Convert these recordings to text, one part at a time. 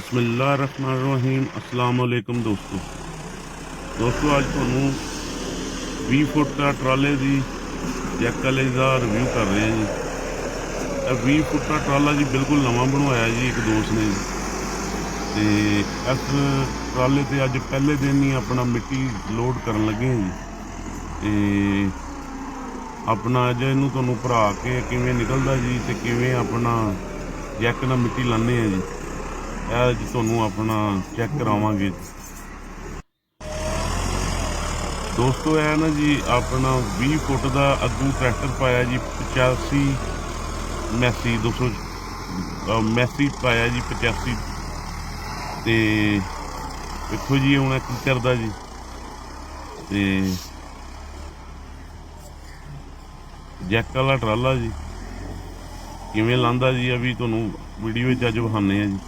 बिस्मिल्लाहिर्रहमानिर्रहीम अस्सलाम वालेकुम दोस्तों आज ਤੁਹਾਨੂੰ 20 ਫੁੱਟ ਦਾ ਟਰਾਲੇ ਦੀ ਜੈਕ ਵਾਲੇ ਦਾ ਰਿਵਿਊ ਕਰ ਰਹੇ ਹਾਂ ਜੀ। ਇਹ 20 ਫੁੱਟ ਦਾ ਟਰਾਲਾ ਜੀ ਬਿਲਕੁਲ ਨਵਾਂ ਬਣਵਾਇਆ ਜੀ ਇੱਕ ਦੋਸਤ ਨੇ ਜੀ। ਤੇ ਇਸ ਟਰਾਲੇ ਤੇ ਅੱਜ ਪਹਿਲੇ ਦਿਨ ਹੀ ਆਪਣਾ ਮਿੱਟੀ ਲੋਡ ਕਰਨ ਲੱਗੇ ਹਾਂ ਜੀ। ਤੇ ਆਪਣਾ ਅੱਜ ਇਹਨੂੰ ਤੁਹਾਨੂੰ ਭਰਾ ਕੇ ਕਿਵੇਂ ਨਿਕਲਦਾ ਜੀ ਤੇ ਕਿਵੇਂ ਆਪਣਾ ਜੈਕ ਨਾਲ ਮਿੱਟੀ ਲਾਉਂਦੇ ਹਾਂ ਜੀ, ਇਹ ਜੀ ਤੁਹਾਨੂੰ ਆਪਣਾ ਚੈੱਕ ਕਰਾਵਾਂਗੇ ਦੋਸਤੋ। ਇਹ ਨਾ ਜੀ ਆਪਣਾ 20 ਫੁੱਟ ਦਾ ਅੱਗੂ ਟਰੈਕਟਰ ਪਾਇਆ ਜੀ 85 ਮੈਸੀ 200 ਮੈਸੀ ਪਾਇਆ ਜੀ 85। ਤੇ ਵੇਖੋ ਜੀ ਹੁਣ ਕੀ ਕਰਦਾ ਜੀ। ਤੇ ਜੈਕ ਵਾਲਾ ਟਰਾਲਾ ਜੀ ਕਿਵੇਂ ਲਾਂਦਾ ਜੀ, ਅਭੀ ਤੁਹਾਨੂੰ ਵੀਡੀਓ ਵਿੱਚ ਅੱਜ ਵਿਖਾਉਂਦੇ ਆ ਜੀ।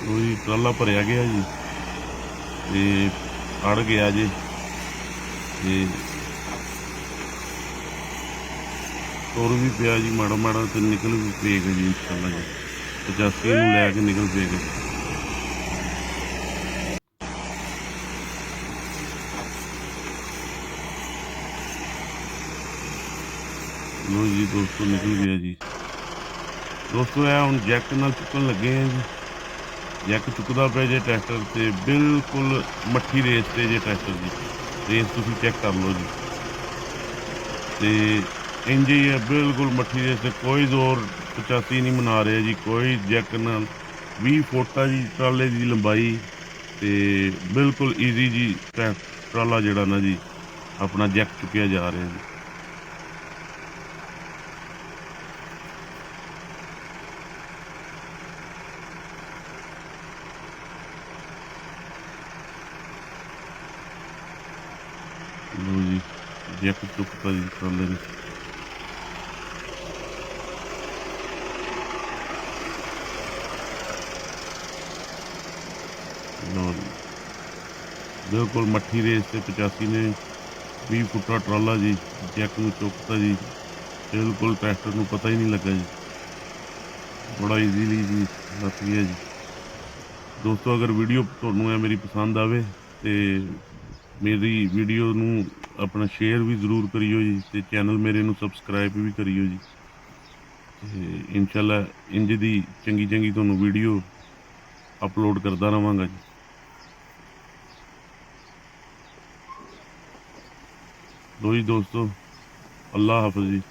ਉਹ ਜੀ ਟਰਾਲਾ ਭਰਿਆ ਗਿਆ ਜੀ ਤੇ ਅੜ ਗਿਆ ਜੀ। ਤੇ ਤੁਰ ਵੀ ਪਿਆ ਜੀ ਮਾੜਾ ਮਾੜਾ ਤੇ ਨਿਕਲ ਵੀ ਪਏਗਾ ਜੀ ਇਨਸ਼ਾਅੱਲਾ ਜੀ। 85 ਨੂੰ ਲੈ ਕੇ ਨਿਕਲ ਪਏਗਾ। ਲੋ ਜੀ ਦੋਸਤੋ ਨਿਕਲ ਗਿਆ ਜੀ। ਦੋਸਤੋ ਇਹ ਹੁਣ ਜੈਕ ਨਾਲ ਚੁੱਕਣ ਲੱਗੇ ਆ ਜੀ। ਜੈਕ ਚੁੱਕਦਾ ਪਿਆ ਜੇ ਟਰੈਕਟਰ ਤੇ ਬਿਲਕੁਲ ਮੱਠੀ ਰੇਸ ਤੇ ਜੇ ਟਰੈਕਟਰ ਦੀ ਰੇਸ ਤੁਸੀਂ ਚੈੱਕ ਕਰ ਲਓ ਜੀ। ਤੇ ਇੰਜ ਹੀ ਹੈ ਬਿਲਕੁਲ ਮੱਠੀ ਰੇਸ ਤੇ ਕੋਈ ਜ਼ੋਰ 85 ਨਹੀਂ ਮਨਾ ਰਿਹਾ ਜੀ ਕੋਈ। ਜੈਕ ਨਾਲ 20 ਫੁੱਟ ਆ ਜੀ ਟਰਾਲੇ ਦੀ ਲੰਬਾਈ ਤੇ ਬਿਲਕੁਲ ਈਜ਼ੀ ਜੀ ਟਰਾਲਾ ਜਿਹੜਾ ਨਾ ਜੀ ਆਪਣਾ ਜੈਕ ਚੁੱਕਿਆ ਜਾ ਰਿਹਾ ਜੀ। ਲੋ ਜੀ ਜੈਕ ਚੁੱਕਤਾ ਜੀ ਟਰਾਲੇ ਨੇ। ਲੋ ਜੀ ਬਿਲਕੁਲ ਮੱਠੀ ਰੇਸ ਤੇ 85 ਨੇ 20 ਫੁੱਟਾ ਟਰਾਲਾ ਜੀ ਜੈਕ ਨੂੰ ਚੁੱਕਤਾ ਜੀ। ਬਿਲਕੁਲ ਟਰੈਕਟਰ ਨੂੰ ਪਤਾ ਹੀ ਨਹੀਂ ਲੱਗਾ ਜੀ, ਬੜਾ ਈਜ਼ੀਲੀ ਜੀ ਲੱਗ ਗਿਆ ਜੀ। ਦੋਸਤੋ ਅਗਰ ਵੀਡੀਓ ਤੁਹਾਨੂੰ ਇਹ ਮੇਰੀ ਪਸੰਦ ਆਵੇ ਤੇ ਮੇਰੀ ਵੀਡੀਓ ਨੂੰ ਆਪਣਾ ਸ਼ੇਅਰ ਵੀ ਜ਼ਰੂਰ ਕਰਿਓ ਜੀ ਤੇ ਚੈਨਲ ਮੇਰੇ ਨੂੰ ਸਬਸਕ੍ਰਾਈਬ ਵੀ ਕਰਿਓ ਜੀ। ਤੇ ਇਨਸ਼ਾਅੱਲਾ ਇੰਜ ਦੀ ਚੰਗੀ ਤੁਹਾਨੂੰ ਵੀਡੀਓ ਅਪਲੋਡ ਕਰਦਾ ਰਹਾਂਗਾ ਜੀ। ਲੋ ਜੀ ਦੋਸਤੋ ਅੱਲਾ ਹਾਫਿਜ਼ ਜੀ।